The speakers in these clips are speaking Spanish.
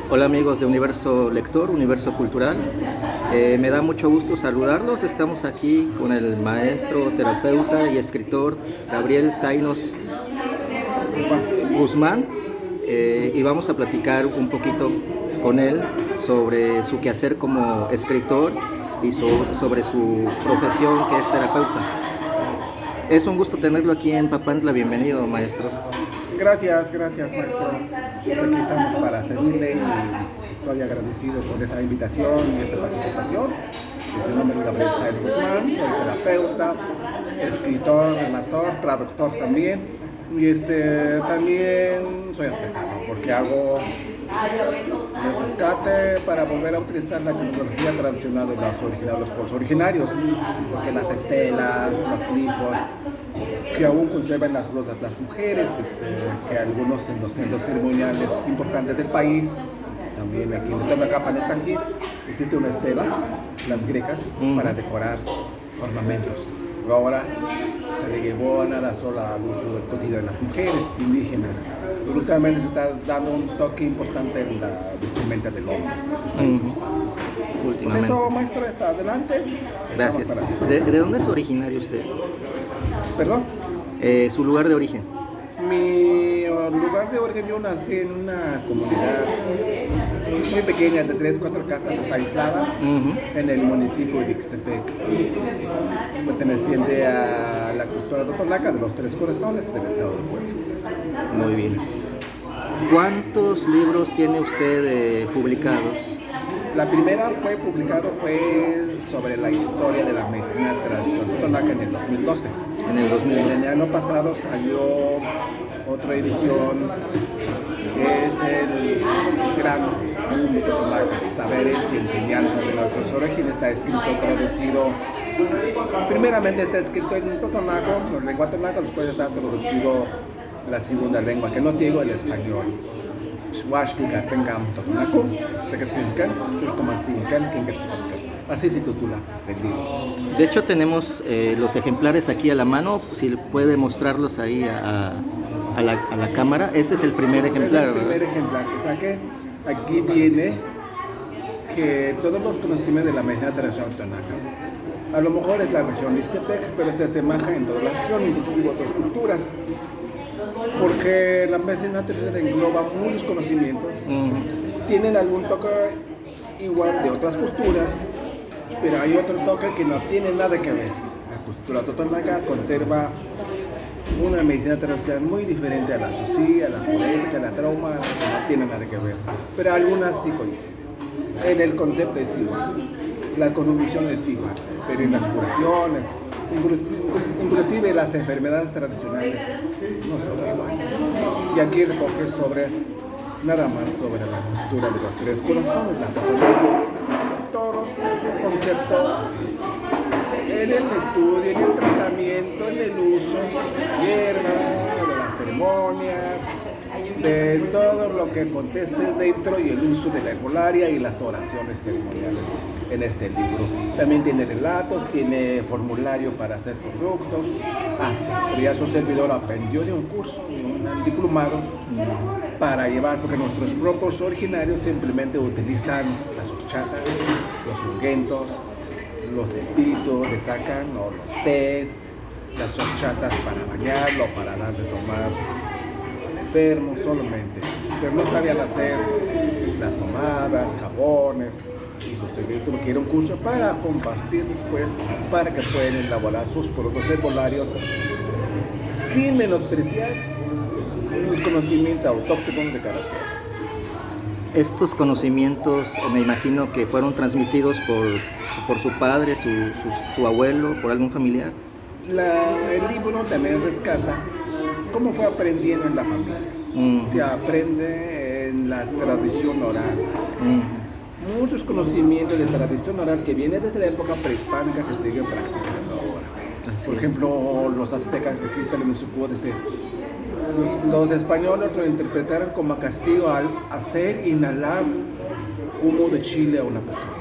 Hola amigos de Universo Lector, Universo Cultural. Me da mucho gusto saludarlos. Estamos aquí con el maestro, terapeuta y escritor Gabriel Zainos Guzmán y vamos a platicar un poquito con él sobre su quehacer como escritor y sobre su profesión, que es terapeuta. Es un gusto tenerlo aquí en Papantla. Bienvenido, maestro. Gracias, maestro. Pues aquí estamos para servirle y estoy agradecido por esa invitación y esta participación. Mi nombre es Gabriel Zainos Guzmán, soy terapeuta, escritor, relator, traductor también. Y también soy artesano porque hago el rescate para volver a utilizar la iconografía tradicional de los pueblos originarios, porque las estelas, los glifos que aún conservan las brujas, las mujeres, que algunos en los centros ceremoniales importantes del país, también aquí en Tomacapanetaqui, existe una estela, las grecas, para decorar ornamentos. Pero ahora se le llevó a nada solo al uso cotidiano de las mujeres indígenas. Pero últimamente se está dando un toque importante en la vestimenta del hombre. Pues eso, maestro, está adelante. Gracias. ¿De dónde es originario usted? ¿Perdón? Su lugar de origen. Mi lugar de origen, yo nací en una comunidad muy pequeña de 3-4 casas aisladas en el municipio de Ixtepec, perteneciente a la cultura totonaca de los Tres Corazones del estado de Puebla. Muy bien. ¿Cuántos libros tiene usted publicados? La primera fue sobre la historia de la medicina tradicional totonaca en el 2012. En el 2012. El año pasado salió otra edición, es el gran mundo totonaca, saberes y enseñanzas de nuestros orígenes. Está escrito, traducido, primeramente está escrito en totonaco, en lengua totonaca, después está traducido la segunda lengua, que no sigo, el español. Así se titula el libro. De hecho tenemos los ejemplares aquí a la mano, si puede mostrarlos ahí a la cámara. Ese es el primer ejemplar. Es el primer ejemplar que saqué. Aquí viene que todos los conocimientos de la medicina tradicional totonaca. A lo mejor es la región de Ixtepec, pero se asemeja en toda la región, inclusive otras culturas. Porque la medicina tradicional engloba muchos conocimientos. Tienen algún toque igual de otras culturas, pero hay otro toque que no tiene nada que ver. La cultura totonaca conserva una medicina tradicional muy diferente a la sushi, a la forense, a la trauma, no tiene nada que ver. Pero algunas sí coinciden. En el concepto es igual, la cosmovisión es igual, pero en las curaciones, inclusive las enfermedades tradicionales no son iguales. Y aquí recoge nada más sobre la cultura de los Tres Corazones, la totonaca, todo su concepto en el estudio, en el tratamiento, en el uso de hierba, de las ceremonias, de todo lo que acontece dentro y el uso de la herbolaria y las oraciones ceremoniales en este libro. También tiene relatos, tiene formulario para hacer productos. Pero ya su servidor aprendió de un curso, de un diplomado, para llevar, porque nuestros propios originarios simplemente utilizan las horchatas, los ungüentos, los espíritus le sacan, o los tés, las horchatas para bañarlo, para dar de tomar al enfermo solamente. Pero no sabían hacer las pomadas, jabones, y su secreto que era un curso para compartir después, para que puedan elaborar sus productos herbolarios sin menospreciar el conocimiento autóctono de cada pueblo. Estos conocimientos me imagino que fueron transmitidos por su padre, su abuelo, por algún familiar. El libro también rescata cómo fue aprendiendo en la familia. Se aprende en la tradición oral. Muchos conocimientos de tradición oral que vienen desde la época prehispánica se siguen practicando ahora. Por ejemplo, los aztecas que existen en su códice, los españoles lo interpretaron como castigo al hacer inhalar humo de chile a una persona.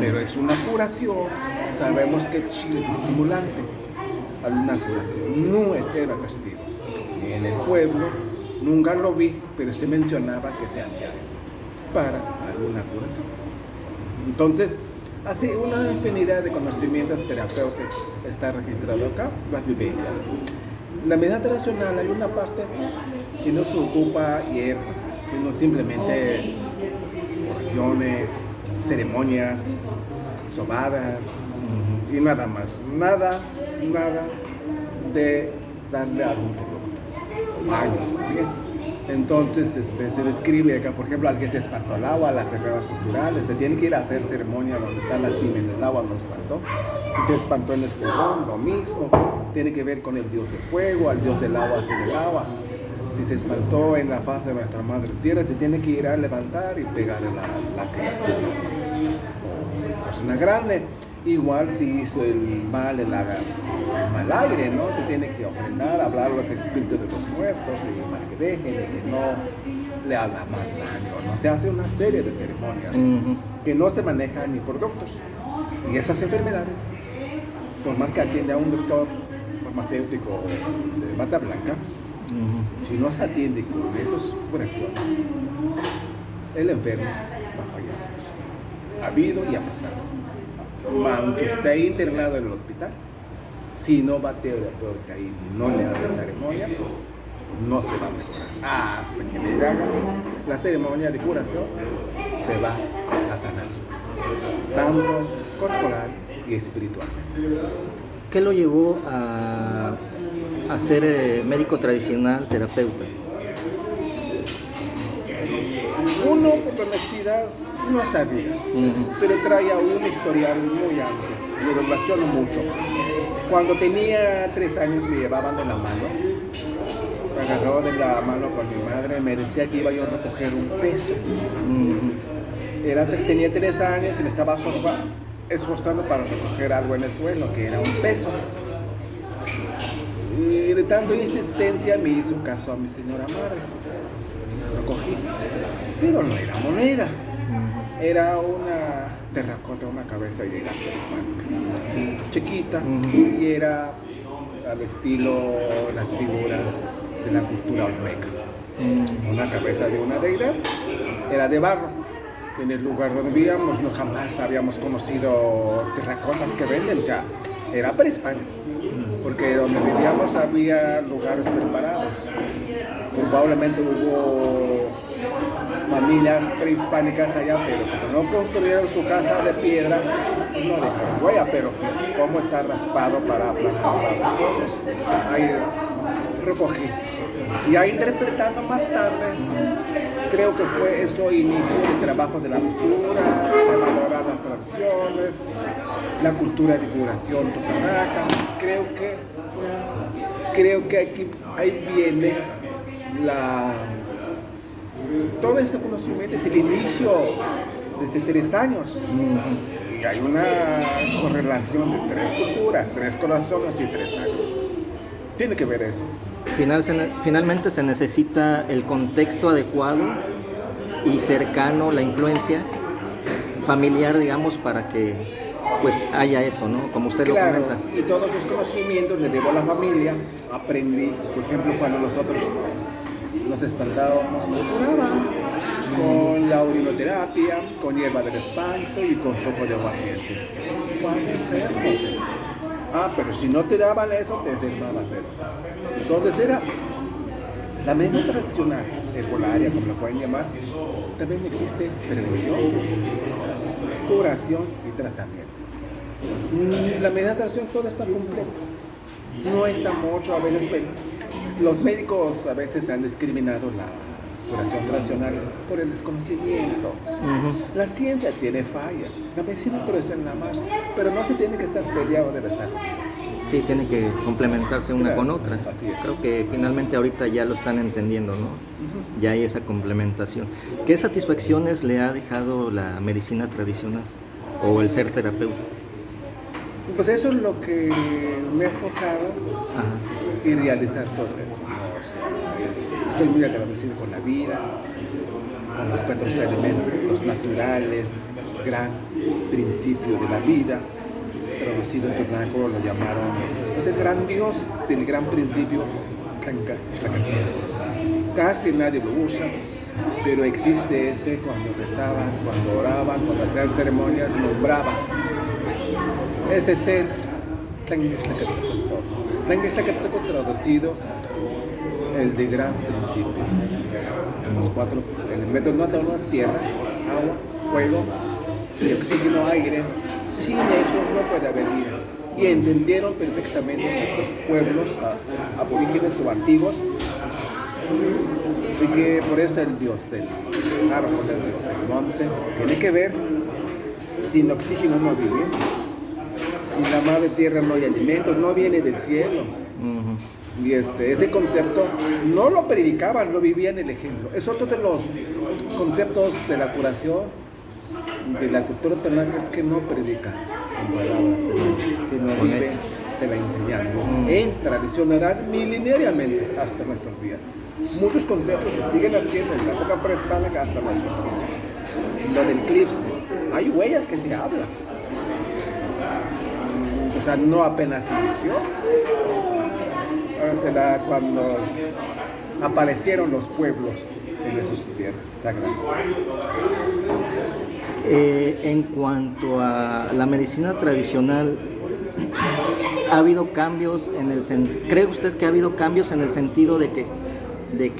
Pero es una curación. Sabemos que el chile es estimulante a una curación, no era castigo. En el pueblo nunca lo vi, pero se mencionaba que se hacía eso. para alguna curación. Entonces, así una infinidad de conocimientos terapéuticos está registrado acá, las vivencias. La medicina tradicional hay una parte que no se ocupa hierba, sino simplemente oraciones, ceremonias, sobadas y nada más. Nada de darle algún producto. Baños también. Entonces se describe acá, por ejemplo, alguien se espantó al agua, las enfermedades culturales, se tiene que ir a hacer ceremonia donde está la cima del agua, no espantó. Si se espantó en el fogón, lo mismo, tiene que ver con el dios del fuego, al dios del agua, hacia el agua. Si se espantó en la faz de nuestra madre tierra, se tiene que ir a levantar y pegarle la criatura. Persona grande, igual si hizo el mal aire, ¿no? Se tiene que ofrendar, hablar a los espíritus de los muertos y para que dejen y que no le haga más daño, ¿no? Se hace una serie de ceremonias que no se manejan ni por doctores. Y esas enfermedades, por más que atienda a un doctor farmacéutico de bata blanca, si no se atiende con esas curaciones, el enfermo va a fallecer. Ha habido y ha pasado. Aunque esté internado en el hospital, si no va terapeuta y no le hace ceremonia, no se va a mejorar. Hasta que le hagan la ceremonia de curación, se va a sanar, tanto corporal y espiritualmente. ¿Qué lo llevó a ser médico tradicional, terapeuta? Uno, por necesidad, no sabía, pero traía un historial muy antes, lo relaciono mucho. Cuando tenía 3 años me llevaban de la mano, me agarró de la mano con mi madre, me decía que iba yo a recoger un peso. Tenía 3 años y me estaba esforzando para recoger algo en el suelo, que era un peso. Y de tanto insistencia me hizo caso a mi señora madre. Lo cogí, pero no era moneda. Era una terracota, una cabeza y era prehispánica, chiquita, y era al estilo las figuras de la cultura olmeca. Una cabeza de una deidad, era de barro. En el lugar donde vivíamos no jamás habíamos conocido terracotas que venden, ya era prehispánico, porque donde vivíamos había lugares preparados. Probablemente hubo familias prehispánicas allá, pero como no construyeron su casa de piedra, no dejaron huella, pero cómo está raspado para plantar las cosas. Ahí recogí. Y ahí interpretando más tarde, creo que fue eso inicio de trabajo de la cultura, de valorar las tradiciones, la cultura de curación tupanaca. Creo que ahí viene todo ese conocimiento, es el inicio desde 3 años. Y hay una correlación de 3 culturas, 3 corazones y 3 años. Tiene que ver eso. Finalmente se necesita el contexto adecuado y cercano, la influencia familiar, digamos, para que pues haya eso, ¿no? Como usted lo comenta. Y todos los conocimientos le debo a la familia. Aprendí, por ejemplo, cuando nosotros nos espantábamos, nos curaban con la urinoterapia, con hierba del espanto y con poco de aguardiente. Cuando enfermo. Pero si no te daban eso, te enfermabas de eso. Entonces era la medicina tradicional, herbolaria, como lo pueden llamar, también existe prevención, curación y tratamiento. La medicina tradicional todo está completo. No está mucho, a veces los médicos a veces han discriminado las curaciones tradicionales por el desconocimiento. La ciencia tiene falla, la medicina tradicional nada más, pero no se tiene que estar peleado, debe estar. Sí, tiene que complementarse una con otra. Así es. Creo que finalmente ahorita ya lo están entendiendo, ¿no? Ya hay esa complementación. ¿Qué satisfacciones le ha dejado la medicina tradicional o el ser terapeuta? Pues eso es lo que me ha enfocado y realizar todo eso, ¿no? O sea, estoy muy agradecido con la vida, con los 4 elementos naturales, el gran principio de la vida. Traducido en tornaco lo llamaron pues el gran Dios del gran principio, la canción. Casi nadie lo usa, pero existe ese cuando rezaban, cuando oraban, cuando hacían ceremonias, nombraban. Ese ser, Tlaquetzalcóatl traducido, el de gran principio. Los 4 elementos no atados: tierra, agua, fuego y oxígeno, aire. Sin eso no puede haber vida. Y entendieron perfectamente nuestros pueblos aborígenes o antiguos, y que por eso el dios del árbol, el dios del monte, tiene que ver. Sin oxígeno no vive, sin la madre tierra no hay alimentos, no viene del cielo. Y ese concepto no lo predicaban, lo vivían el ejemplo. Es otro de los conceptos de la curación de la cultura totonaca, es que no predica con palabras, sino vive de la enseñanza en tradición oral milenariamente hasta nuestros días. Muchos conceptos se siguen haciendo en la época prehispánica hasta nuestros días. Lo del eclipse, hay huellas que se hablan. O sea, no apenas inició. Cuando aparecieron los pueblos en esas tierras sagradas. En cuanto a la medicina tradicional, ¿ha habido cambios en el cree usted que ha habido cambios en el sentido de que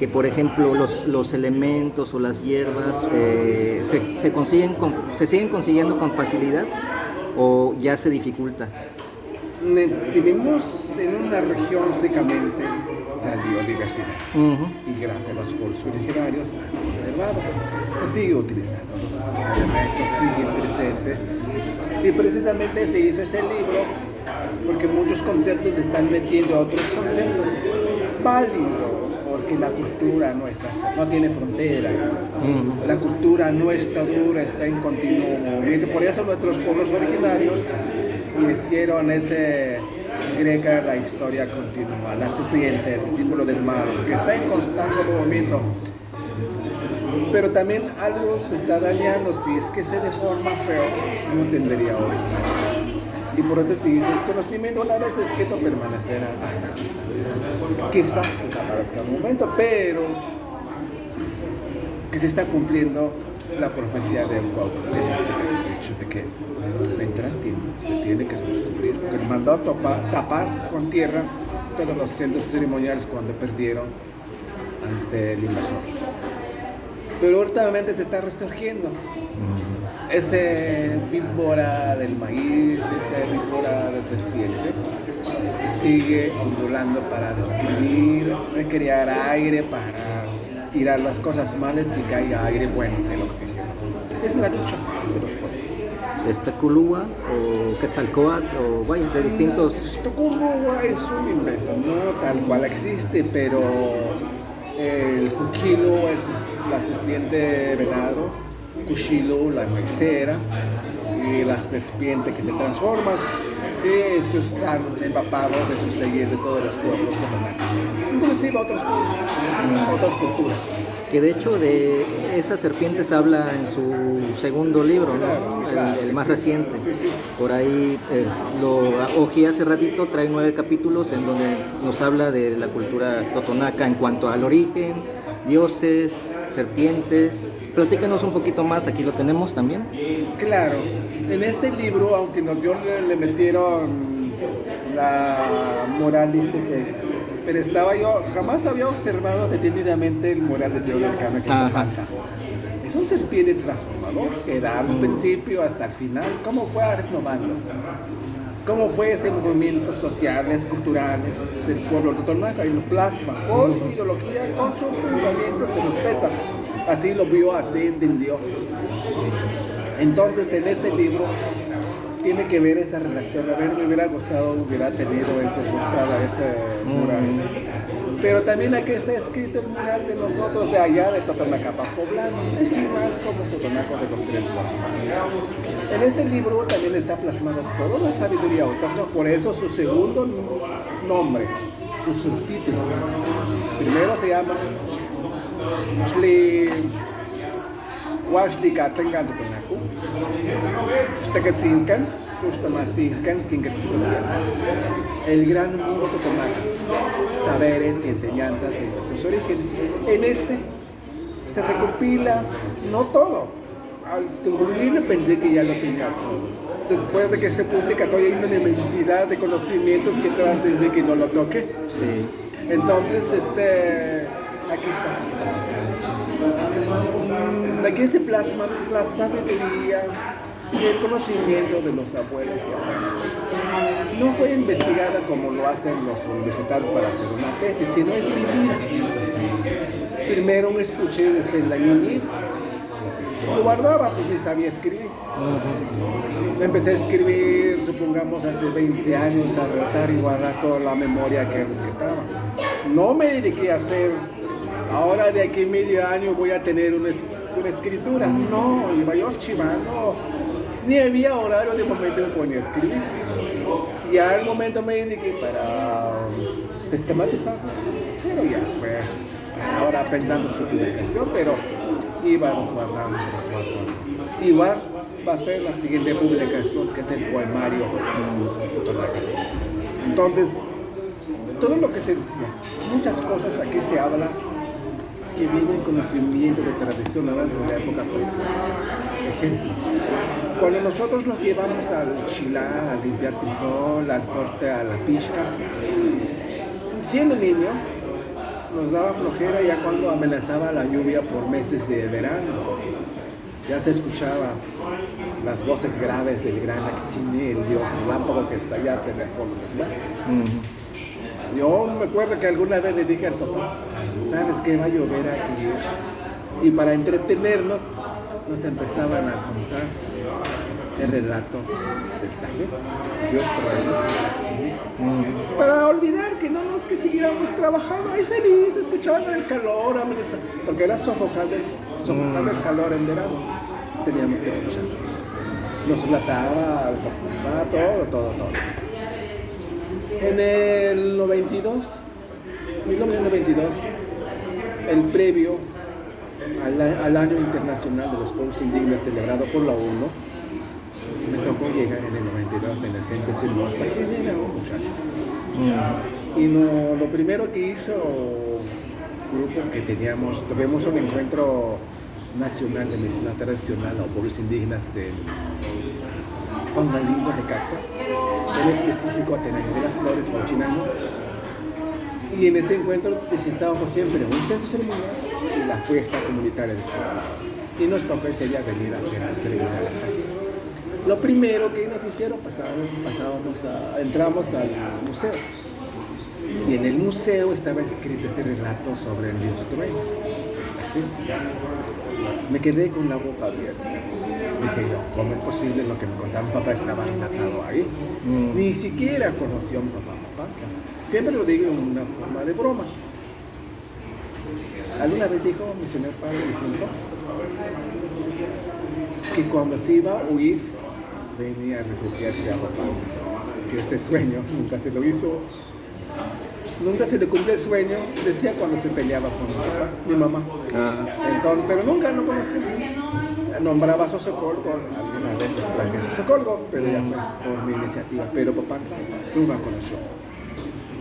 por ejemplo los elementos o las hierbas se siguen consiguiendo con facilidad o ya se dificulta? Vivimos en una región ricamente de biodiversidad, y gracias a los pueblos originarios han conservado, se sigue utilizando, los elementos siguen presentes, y precisamente se hizo ese libro porque muchos conceptos le están metiendo a otros conceptos. Válido, porque la cultura no tiene frontera, la cultura no está dura, está en continuo movimiento. Por eso nuestros pueblos originarios hicieron ese greca, la historia continua, la serpiente, el símbolo del mar, que está en constante movimiento. Pero también algo se está dañando. Si es que se deforma feo, no tendría origen. Y por eso si dices conocimiento, una vez escrito permanecerá. Quizá desaparezca un momento, pero que se está cumpliendo la profecía del Cuauhtémoc, el hecho de que vendrá el tiempo, se tiene que descubrir, porque él mandó tapar con tierra todos los centros ceremoniales cuando perdieron ante el invasor. Pero últimamente se está resurgiendo. Ese víbora del maíz, esa víbora de serpiente, sigue ondulando para describir, recrear aire, para tirar las cosas malas y que haya aire bueno, el oxígeno. Es la lucha de los pueblos. Culúa o Quetzalcóatl o vaya, de distintos... Culúa es un invento, no tal cual existe, pero el Juquilo, la serpiente venado, Cuchilo, la maicera y la serpiente que se transforma, sí, estos están empapados de sus leyendas de todos los pueblos totonacos, inclusive otros pueblos, otras culturas. Que de hecho de esas serpientes habla en su segundo libro, ¿no? Claro, sí, claro, el más reciente. Sí. Por ahí lo ojí hace ratito, trae 9 capítulos en donde nos habla de la cultura totonaca en cuanto al origen, dioses, serpientes. Platícanos un poquito más, aquí lo tenemos también. Claro, en este libro, aunque le metieron la moral pero yo jamás había observado detenidamente el mural de Teotihuacán que falta. Es un serpiente transformador que da un principio hasta el final. ¿Cómo fue renovando? ¿Cómo fue ese movimientos sociales, culturales del pueblo totonaca? Y lo plasma con su ideología, con sus pensamientos, se respeta. Así lo vio, así entendió. Entonces, en este libro tiene que ver esa relación. A ver, me hubiera gustado, hubiera tenido en su portada ese mural. Pero también aquí está escrito el mural de nosotros de allá, de Totonacapa poblano. Es igual, somos totonacos de los 3 cosas. En este libro también está plasmado toda la sabiduría autóctona, por eso su segundo nombre, su subtítulo. Primero se llama Huaxlica Tengan Totonacu, Xtecatzincan, Xuxtamacincan, Quinquetzilcan. El gran mundo totonaco, saberes y enseñanzas de nuestros orígenes. En este se recopila, no todo. Al concluirlo pensé que ya lo tenía todo. Después de que se publica, todavía hay una inmensidad de conocimientos que todavía de que no lo toque. Sí. Entonces, aquí está. Aquí se plasma la sabiduría y el conocimiento de los abuelos y abuelas. No fue investigada como lo hacen los universitarios para hacer una tesis, sino es vivida. Primero me escuché desde la niñez, lo guardaba, pues ni sabía escribir. Empecé a escribir, supongamos, hace 20 años, a tratar y guardar toda la memoria que rescataba. No me dediqué a hacer, ahora de aquí medio año voy a tener una escritura. No, iba yo archivando. Ni había horario de momento me ponía a escribir. Y al momento me dediqué para sistematizar. Pero ya fue, ahora pensando en su publicación, pero iba resguardando. Igual va a ser la siguiente publicación, que es el poemario Totonaca. Entonces, todo lo que se decía, muchas cosas aquí se habla que vienen conocimiento de tradición oral de la época prehispánica. Ejemplo, cuando nosotros nos llevamos al chilar, a limpiar frijol, al corte, a la pizca, siendo niño, nos daba flojera ya cuando amenazaba la lluvia por meses de verano. Ya se escuchaba las voces graves del gran Axine, el dios relámpago que está allá hasta en el fondo del mar. Yo me acuerdo que alguna vez le dije al papá, ¿sabes qué? Va a llover aquí. Y para entretenernos, nos empezaban a contar el relato del taller, Dios trajo, para olvidar que no nos que siguiéramos trabajando ahí feliz, escuchando el calor, porque era sofocando el calor en verano, teníamos que escuchar. Nos relataba, todo. En el 1992, el previo al Año Internacional de los Pueblos Indígenas celebrado por la ONU, me tocó llegar en el 92 en el centro de Silvestre, que era un muchacho. Y lo primero que hizo el grupo que tuvimos un encuentro nacional de medicina tradicional a pueblos indígenas de Juan Galindo de Caxa, en específico Atenango de las Flores, Huachinango. Y en ese encuentro visitábamos siempre un centro ceremonial y la fiesta comunitaria de Puebla. Y nos tocó ese día venir a hacer el ceremonial acá. Lo primero que nos hicieron, entramos al museo. Y en el museo estaba escrito ese relato sobre el dios trueno. ¿Sí? Me quedé con la boca abierta. Dije yo, ¿cómo es posible lo que me contaba mi papá estaba relatado ahí? Ni siquiera conoció a mi papá. Siempre lo digo en una forma de broma. Alguna vez dijo mi señor padre difunto que cuando se iba a huir venía a refugiarse a papá, que ese sueño nunca se lo hizo, nunca se le cumplió el sueño, decía cuando se peleaba con mi papá, mi mamá. Entonces, pero nunca lo conocí. Nombraba a Sosocolgo, alguna vez les traje a Sosocolgo, pero ya fue por mi iniciativa, pero papá nunca conoció.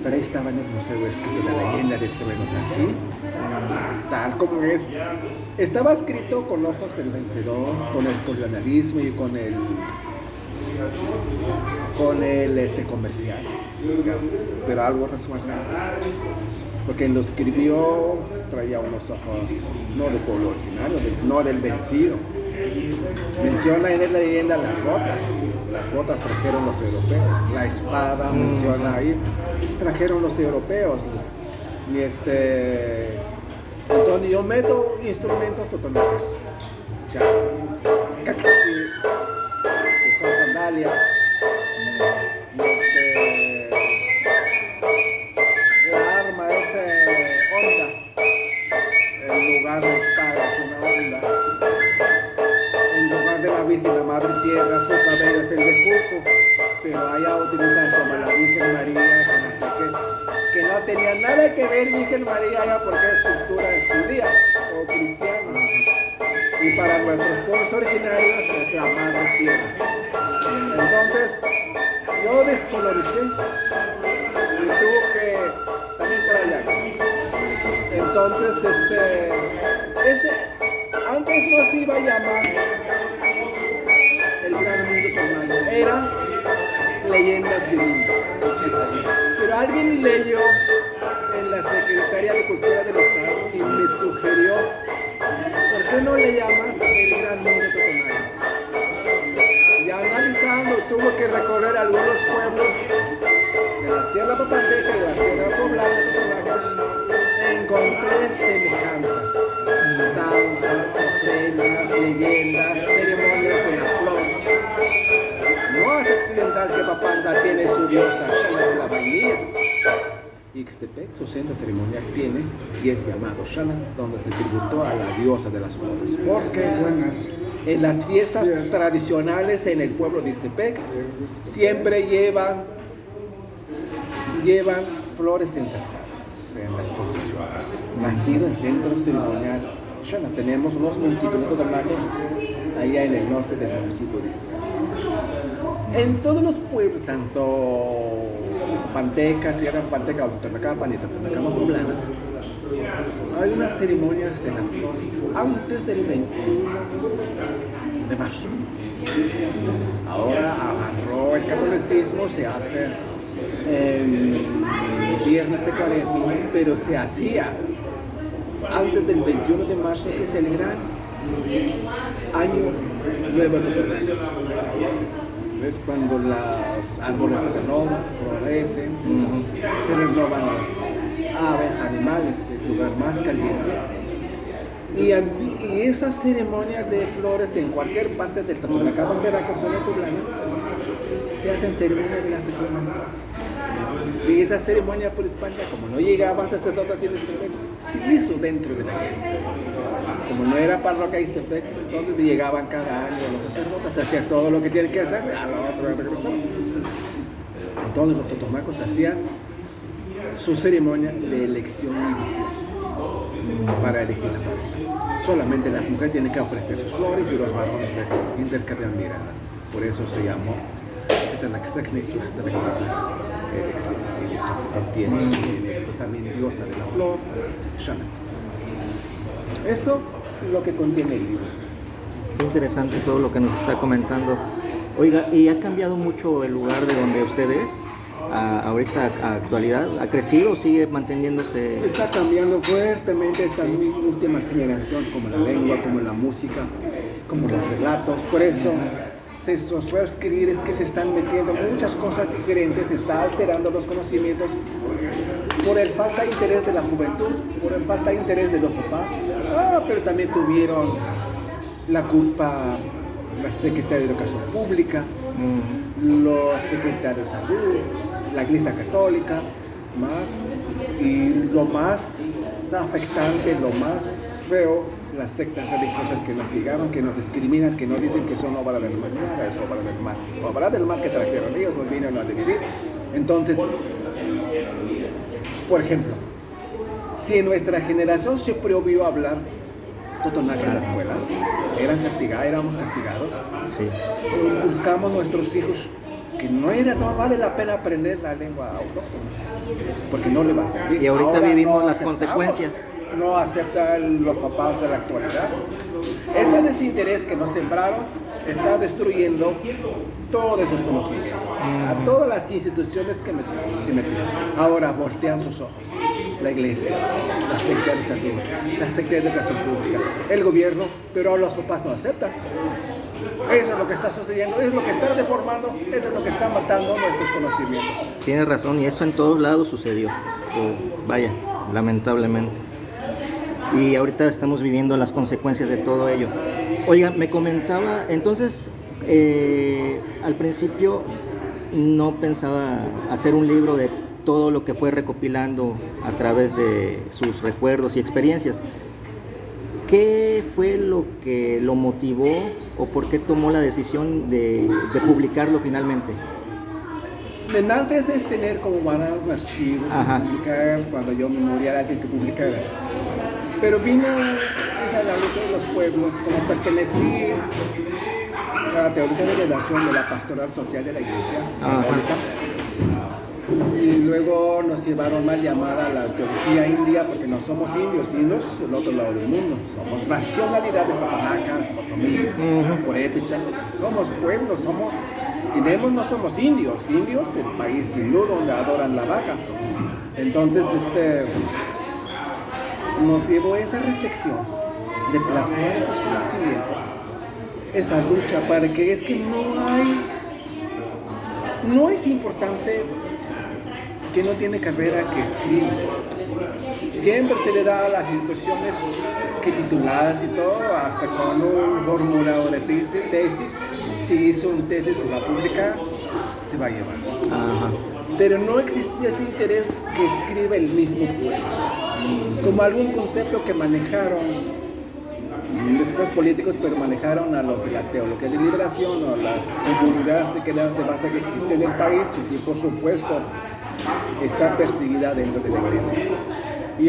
Pero ahí estaba en el museo escrito la leyenda del trueno Tají, tal como es. Estaba escrito con ojos del vencedor, con el colonialismo y con el comercial, pero algo resuelto, porque lo escribió, traía unos ojos no del pueblo originario, no del vencido. Menciona en la leyenda las botas trajeron los europeos, la espada menciona ahí, trajeron los europeos. Y entonces yo meto instrumentos totonacas, que son sandalias, la arma es onda, en lugar de espada es una onda, en lugar de la Virgen, la Madre Tierra, su cabello es el bejuco, pero allá utilizan como la Virgen María, que no sé qué, que no tenía nada que ver Virgen María allá porque es cultura judía o cristiana, y para nuestros pueblos originarios es la Madre Tierra. Entonces, yo descoloricé y tuvo que también traer Entonces, antes no se iba a llamar el Gran Mundo Totonaco, era Leyendas Vividas. Pero alguien leyó en la Secretaría de Cultura del Estado y me sugirió, ¿por qué no le llamas el Gran Mundo Totonaco? Y analizando, tuvo que recorrer algunos pueblos de la Sierra Papanteca y la Sierra Poblana de Totonaco. Encontré semejanzas, danzas, ofrendas, leyendas, ceremonias de la flor. No es accidental que Papantla tiene su diosa Xana de la vainilla. Ixtepec, su centro ceremonial tiene y es llamado Xana, donde se tributó a la diosa de las flores. Porque en las fiestas tradicionales en el pueblo de Ixtepec siempre llevan flores encerradas en las construcciones. Nacido en centro ceremonial Xana, tenemos unos montículos totonacos allá en el norte del municipio de Ixtepec. En todos los pueblos, tanto Panteca, Sierra Panteca, Totonacapan y Totonacapan Poblana, hay unas ceremonias de la flor antes del 21 de marzo. Ahora agarró el catolicismo, se hace viernes de Cuaresma, pero se hacía antes del 21 de marzo, que es el gran año nuevo de Totonaca. Es cuando los árboles se renovan, florecen, se renovan las aves, animales, el lugar más caliente. Y esa ceremonia de flores en cualquier parte del Totonacapan, Veracruz o Poblana, se hacen ceremonias de la fecundación. Y esa ceremonia por España, como no llegaban sacerdotes en Ixtepec, se hizo dentro de la iglesia. Como no era parroquia Ixtepec, entonces llegaban cada año los sacerdotes, hacían todo lo que tienen que hacer, a la otra regresaban. Entonces los totonacos hacían su ceremonia de elección y visión para elegir la pareja. Solamente las mujeres tienen que ofrecer sus flores y los varones intercambian miradas. Por eso se llamó elección. Y esto contiene en esto también diosa de la flor, Xana. Eso es lo que contiene el libro. Qué interesante todo lo que nos está comentando. Oiga, ¿y ha cambiado mucho el lugar de donde usted es? Ahorita, a actualidad, ¿ha crecido o sigue manteniéndose? Está cambiando fuertemente esta última generación, como la lengua, como la música, como los relatos. Por eso se fue a escribir, es que se están metiendo muchas cosas diferentes, se está alterando los conocimientos por el falta de interés de la juventud, por el falta de interés de los papás. Pero también tuvieron la culpa la Secretaría de Educación Pública, los secretarios de Salud, la Iglesia Católica, y lo más afectante, lo más feo, las sectas religiosas que nos llegaron, que nos discriminan, que nos dicen que son obra del mal. Nada es obra del mal. Obra del mal que trajeron ellos, nos vinieron a dividir. Entonces, por ejemplo, si en nuestra generación se prohibió hablar totonaca en las escuelas, éramos castigados, sí. Inculcamos a nuestros hijos que no vale la pena aprender la lengua autóctona, porque no le va a servir. Y ahorita vivimos las consecuencias. No aceptan los papás de la actualidad. Ese desinterés que nos sembraron está destruyendo todos esos conocimientos, a todas las instituciones que metieron. Ahora voltean sus ojos. La iglesia, la Secretaría de Salud, la Secretaría de Educación Pública, el gobierno, pero los papás no aceptan. Eso es lo que está sucediendo, eso es lo que está deformando, eso es lo que está matando nuestros conocimientos. Tiene razón, y eso en todos lados sucedió. Vaya, lamentablemente. Y ahorita estamos viviendo las consecuencias de todo ello. Oiga, me comentaba, entonces, al principio no pensaba hacer un libro de todo lo que fue recopilando a través de sus recuerdos y experiencias. ¿Qué fue lo que lo motivó o por qué tomó la decisión de publicarlo finalmente? Antes es tener como guardar archivos, publicar cuando yo me muriera alguien que publicara. Pero vino esa la lucha de los pueblos, como pertenecí a la teoría de relación de la pastoral social de la iglesia católica. Y luego nos llevaron mal llamada a la teología india porque no somos indios, indios del otro lado del mundo. Somos nacionalidades totonacas, otomíes, purépecha. Somos pueblos, no somos indios, indios del país hindú donde adoran la vaca. Entonces, nos llevó esa reflexión de plasmar esos conocimientos, esa lucha para que es que no es importante que no tiene carrera que escribe. Siempre se le da a las instituciones que tituladas y todo, hasta con un formulario de tesis, si hizo un tesis se va a publicar, se va a llevar. Ajá. Pero no existía ese interés que escriba el mismo pueblo. Como algún concepto que manejaron después políticos, pero manejaron a los de la teología de liberación o las comunidades de base que existen en el país y que por supuesto está perseguida dentro de la iglesia. Y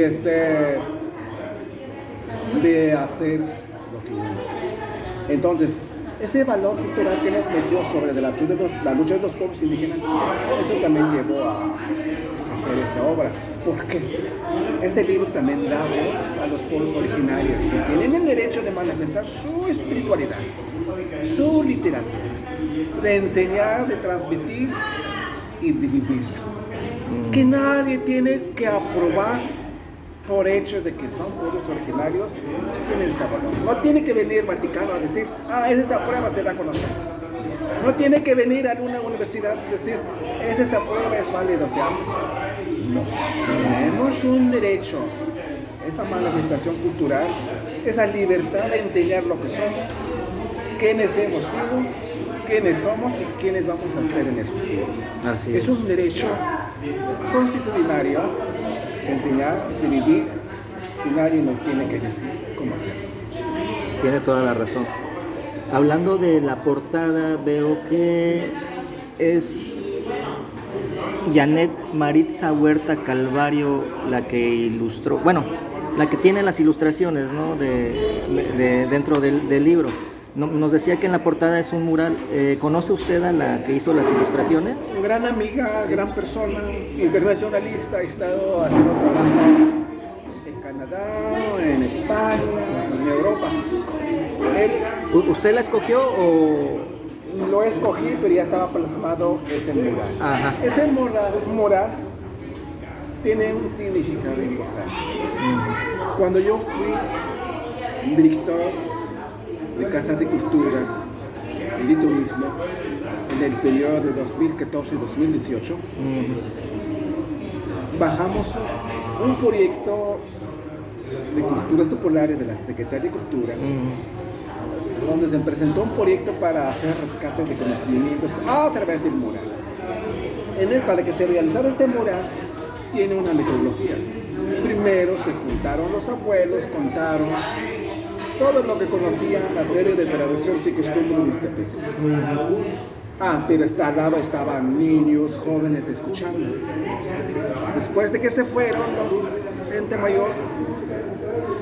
de hacer lo que uno. Entonces, ese valor cultural que nos metió sobre la lucha de los pueblos indígenas, eso también llevó a hacer esta obra. Porque este libro también da voz a los pueblos originarios que tienen el derecho de manifestar su espiritualidad, su literatura, de enseñar, de transmitir y de vivir. Que nadie tiene que aprobar por hecho de que son pueblos originarios, tienen ese valor. No tiene que venir Vaticano a decir, esa prueba se da a conocer. No tiene que venir a una universidad a decir, esa prueba es válida, se hace. No, tenemos un derecho, esa manifestación cultural, esa libertad de enseñar lo que somos, quiénes hemos sido, quiénes somos y quiénes vamos a ser en el futuro. Así es. Es un derecho constitucionario de enseñar, de vivir, que nadie nos tiene que decir cómo hacerlo. Tiene toda la razón. Hablando de la portada, veo que es Janet Maritza Huerta Calvario la que ilustró, bueno, la que tiene las ilustraciones, ¿no? de dentro del libro. Nos decía que en la portada es un mural. ¿Conoce usted a la que hizo las ilustraciones? Gran amiga, gran persona, internacionalista, ha estado haciendo trabajo en Canadá, en España, en Europa. ¿Usted la escogió o...? Lo escogí, pero ya estaba plasmado ese mural. Ajá. Ese mural tiene un significado importante. Cuando yo fui director de Casa de Cultura y de Turismo en el periodo de 2014 y 2018, bajamos un proyecto de culturas populares de la Secretaría de Cultura, donde se presentó un proyecto para hacer rescate de conocimientos a través del mural. Para que se realizara este mural, tiene una metodología. Primero se juntaron los abuelos, contaron todo lo que conocían, la serie de tradiciones y costumbres de Ixtepec. Pero al lado estaban niños, jóvenes escuchando. Después de que se fueron gente mayor,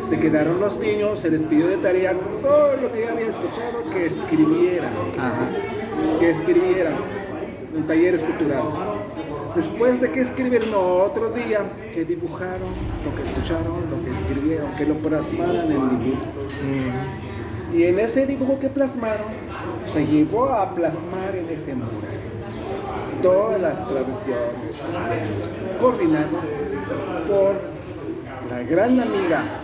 se quedaron los niños, se les pidió de tarea todo lo que ya habían escuchado, que escribieran. Que escribieran en talleres culturales. Después de que escribieron otro día, que dibujaron lo que escucharon, lo que escribieron, que lo plasmaran en dibujo. Y en ese dibujo que plasmaron, se llevó a plasmar en ese mural todas las tradiciones, coordinado por la gran amiga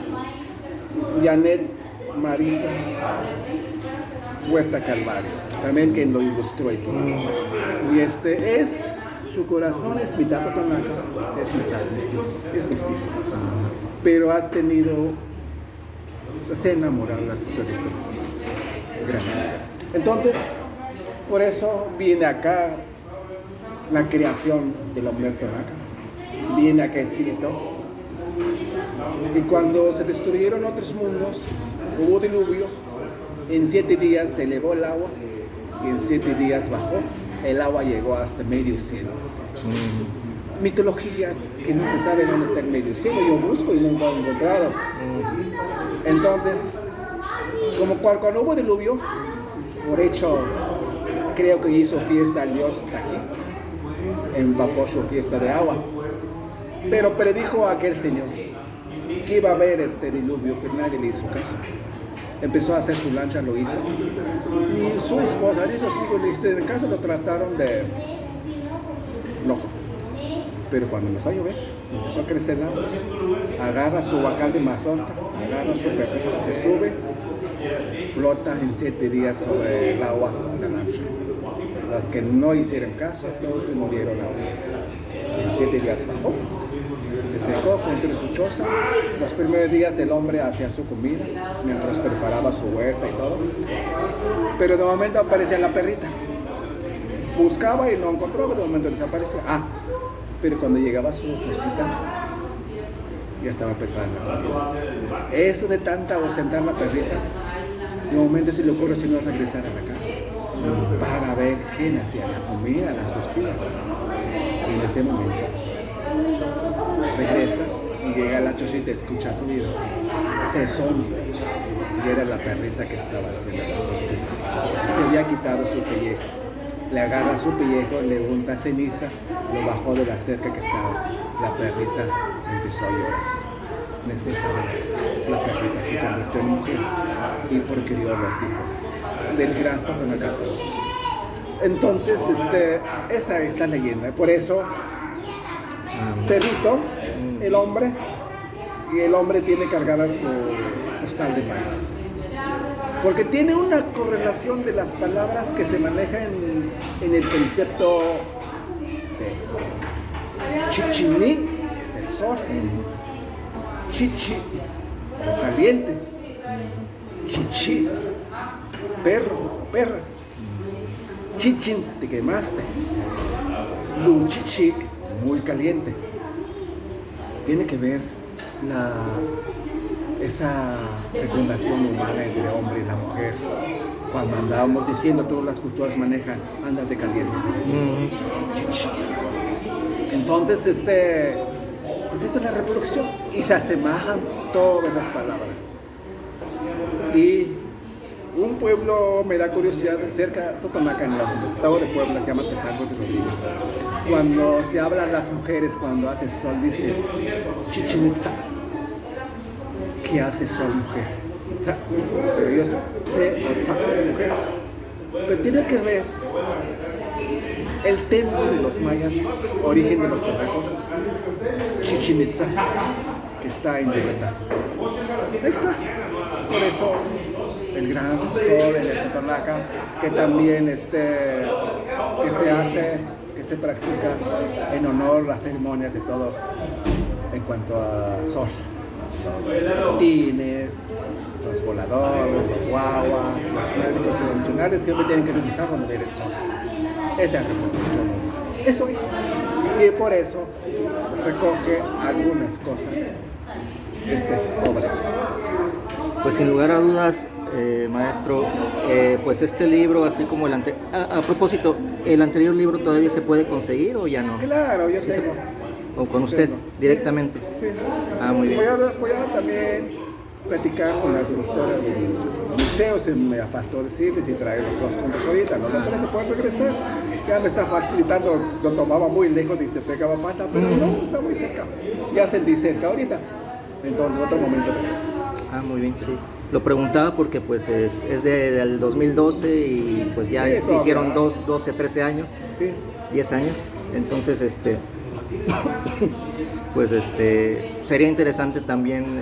Janet Maritza Huerta Calvario, también quien lo ilustró el libro. Y su corazón es mitad totonaca, es mitad mestizo, es mestizo, pero se ha enamorado de estas cosas. Gran amiga. Entonces, por eso viene acá la creación de la mujer totonaca, viene acá escrito que cuando se destruyeron otros mundos, hubo diluvio, en 7 días se elevó el agua y en 7 días bajó, el agua llegó hasta medio cielo. Mitología que no se sabe dónde está el medio cielo, yo busco y nunca he encontrado. Entonces, cuando hubo diluvio, por hecho, creo que hizo fiesta al dios Tají. empapó su fiesta de agua. Pero predijo a aquel señor que iba a haber este diluvio, pero nadie le hizo caso. Empezó a hacer su lancha, lo hizo. Y su esposa hizo así, en el caso lo trataron de loco. Pero cuando empezó a llover, empezó a crecer el agua, agarra su huacal de mazorca, agarra su perrito, se sube, flota en 7 días sobre el agua de la lancha. Las que no hicieron caso, todos se murieron ahora. En 7 días bajó, se secó, construyó su choza. Los primeros días el hombre hacía su comida, mientras preparaba su huerta y todo. Pero de momento aparecía la perrita. Buscaba y no encontraba, de momento desaparecía. Pero cuando llegaba a su chocita, ya estaba preparando la comida. Eso de tanta ausentar la perrita, de momento se le ocurre si no regresar a la casa para ver quién hacía la comida, las tortillas. Y en ese momento regresa y llega a la chocita, escucha ruido, se asoma y era la perrita que estaba haciendo las tortillas. Se había quitado su pellejo. Le agarra su pellejo, le unta ceniza, lo bajó de la cerca que estaba. La perrita empezó a llorar. Desde esa vez, la perrita se convirtió en mujer y procreó los hijos del gran Totonacapan. Entonces, esa es la leyenda. Por eso, Perrito, el hombre, y el hombre tiene cargada su costal de maíz. Porque tiene una correlación de las palabras que se manejan en el concepto de chichiní, es el sol, chichi, caliente, chichi, perro, perra, chichin, te quemaste, luchichi, muy caliente. Tiene que ver esa fecundación humana entre el hombre y la mujer. Cuando andábamos diciendo, todas las culturas manejan, andas de caliente. Chichi. Entonces, pues eso es la reproducción. Y se asemejan todas las palabras. Y un pueblo, me da curiosidad, cerca de Totonaca, en el estado de Puebla, se llama Tetango de Rodríguez. Cuando se hablan las mujeres, cuando hace sol, dice Chichinitza. Que hace sol, mujer. Pero yo sé, es mujer. Pero tiene que ver el templo de los mayas, origen de los toltecos, Chichén Itzá, que está en Yucatán. Ahí está. Por eso el gran sol en el Totonaca, que también que se hace, que se practica en honor a las ceremonias de todo en cuanto a sol. Los cotines, los voladores, los guaguas, los médicos tradicionales siempre tienen que utilizar donde ver el sol. Esa es la reproducción humana. Eso es. Y por eso recoge algunas cosas obra. Pues sin lugar a dudas, maestro, pues este libro, así como el anterior... A propósito, ¿el anterior libro todavía se puede conseguir o ya no? Claro, yo tengo. ¿O con usted directamente? Sí. Muy bien. Voy a también platicar con la directora del museo, se me faltó decirles y traer los 2 puntos ahorita, no la tengo que poder regresar. Ya me está facilitando, lo tomaba muy lejos de Ixtepec a Papantla, pero no, está muy cerca. Ya sentí cerca ahorita, entonces otro momento regreso. Muy bien, sí. Lo preguntaba porque pues es del 2012 y pues ya sí, hicieron 12, 13 años, sí. 10 años, entonces pues sería interesante también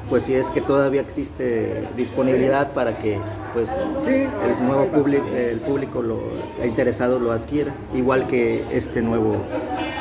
pues si es que todavía existe disponibilidad para que pues sí, el nuevo público, el público interesado lo adquiera, igual que este nuevo